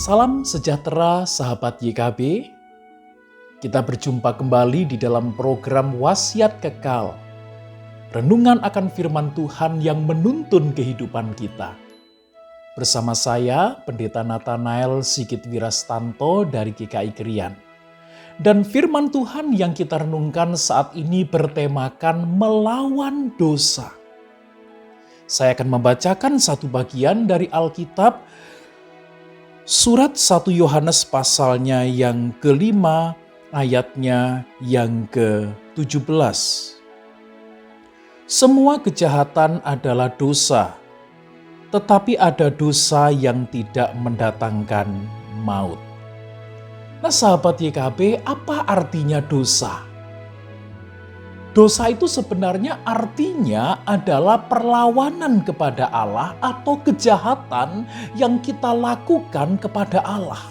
Salam sejahtera sahabat YKB. Kita berjumpa kembali di dalam program Wasiat Kekal. Renungan akan firman Tuhan yang menuntun kehidupan kita. Bersama saya, Pendeta Nathanael Sigit Wirastanto dari GKI Krian. Dan firman Tuhan yang kita renungkan saat ini bertemakan melawan dosa. Saya akan membacakan satu bagian dari Alkitab, Surat 1 Yohanes pasalnya yang kelima, ayatnya yang ke-17. Semua kejahatan adalah dosa, tetapi ada dosa yang tidak mendatangkan maut. Nah sahabat YKB, apa artinya dosa? Dosa itu sebenarnya artinya adalah perlawanan kepada Allah atau kejahatan yang kita lakukan kepada Allah.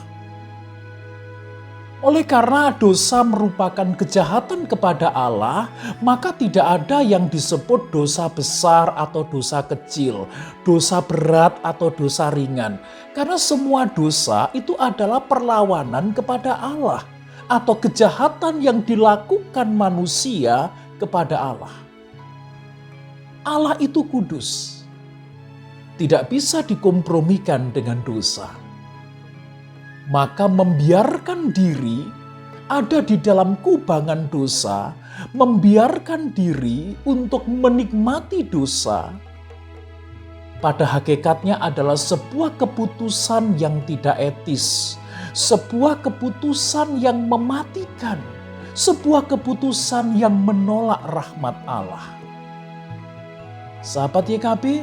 Oleh karena dosa merupakan kejahatan kepada Allah, maka tidak ada yang disebut dosa besar atau dosa kecil, dosa berat atau dosa ringan. Karena semua dosa itu adalah perlawanan kepada Allah atau kejahatan yang dilakukan manusia kepada Allah. Allah itu kudus, tidak bisa dikompromikan dengan dosa. Maka membiarkan diri ada di dalam kubangan dosa, membiarkan diri untuk menikmati dosa, pada hakikatnya adalah sebuah keputusan yang tidak etis, sebuah keputusan yang mematikan, sebuah keputusan yang menolak rahmat Allah. Sahabat YKB,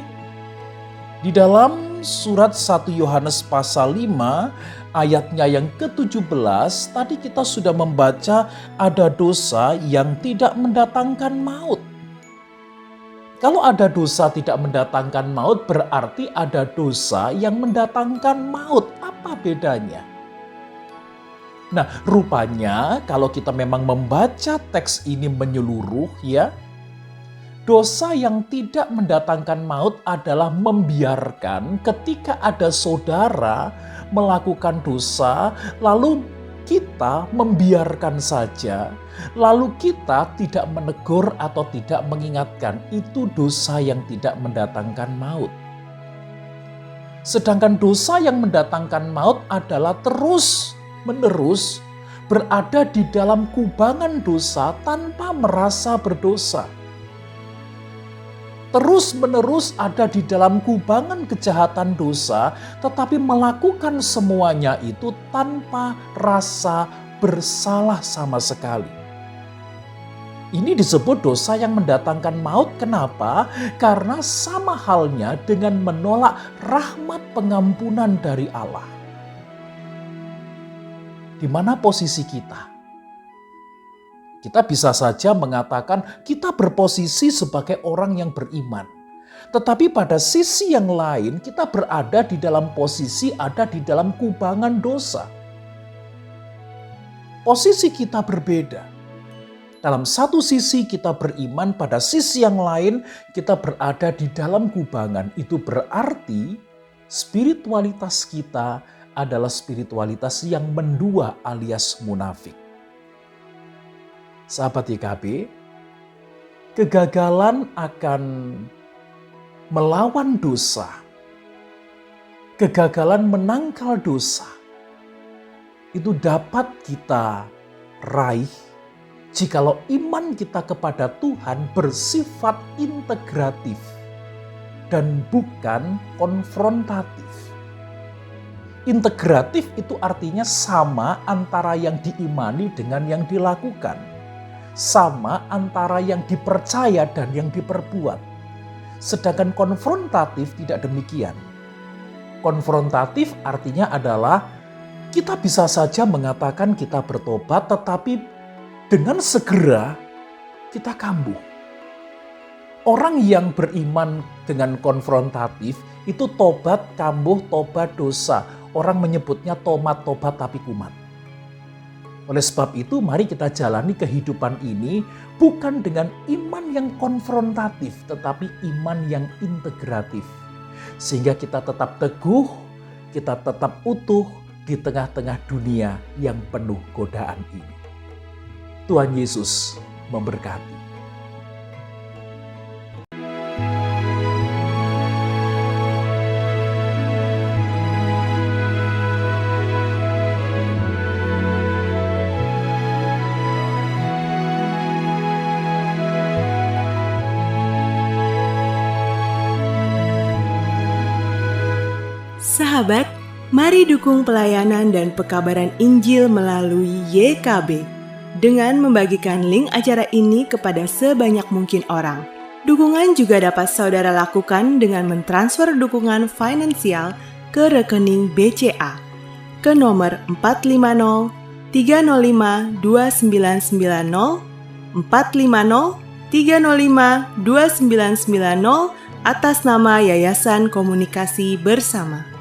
di dalam surat 1 Yohanes pasal 5 ayatnya yang ke-17 tadi kita sudah membaca ada dosa yang tidak mendatangkan maut. Kalau ada dosa tidak mendatangkan maut berarti ada dosa yang mendatangkan maut. Apa bedanya? Nah, rupanya kalau kita memang membaca teks ini menyeluruh ya, dosa yang tidak mendatangkan maut adalah membiarkan ketika ada saudara melakukan dosa, lalu kita membiarkan saja, lalu kita tidak menegur atau tidak mengingatkan. Itu dosa yang tidak mendatangkan maut. Sedangkan dosa yang mendatangkan maut adalah terus-menerus berada di dalam kubangan dosa tanpa merasa berdosa. Terus-menerus ada di dalam kubangan kejahatan dosa, tetapi melakukan semuanya itu tanpa rasa bersalah sama sekali. Ini disebut dosa yang mendatangkan maut. Kenapa? Karena sama halnya dengan menolak rahmat pengampunan dari Allah. Di mana posisi kita? Kita bisa saja mengatakan kita berposisi sebagai orang yang beriman. Tetapi pada sisi yang lain kita berada di dalam posisi ada di dalam kubangan dosa. Posisi kita berbeda. Dalam satu sisi kita beriman, pada sisi yang lain kita berada di dalam kubangan. Itu berarti spiritualitas kita adalah spiritualitas yang mendua alias munafik. Sahabat YKB, kegagalan akan melawan dosa, kegagalan menangkal dosa, itu dapat kita raih jikalau iman kita kepada Tuhan bersifat integratif dan bukan konfrontatif. Integratif itu artinya sama antara yang diimani dengan yang dilakukan. Sama antara yang dipercaya dan yang diperbuat. Sedangkan konfrontatif tidak demikian. Konfrontatif artinya adalah kita bisa saja mengatakan kita bertobat, tetapi dengan segera kita kambuh. Orang yang beriman dengan konfrontatif itu tobat, kambuh, tobat, dosa. Orang menyebutnya tomat, tobat tapi kumat. Oleh sebab itu mari kita jalani kehidupan ini bukan dengan iman yang konfrontatif, tetapi iman yang integratif. Sehingga kita tetap teguh, kita tetap utuh di tengah-tengah dunia yang penuh godaan ini. Tuhan Yesus memberkati. Sahabat, mari dukung pelayanan dan pekabaran Injil melalui YKB dengan membagikan link acara ini kepada sebanyak mungkin orang. Dukungan juga dapat saudara lakukan dengan mentransfer dukungan finansial ke rekening BCA ke nomor 450 305 2990 450 305 2990 atas nama Yayasan Komunikasi Bersama.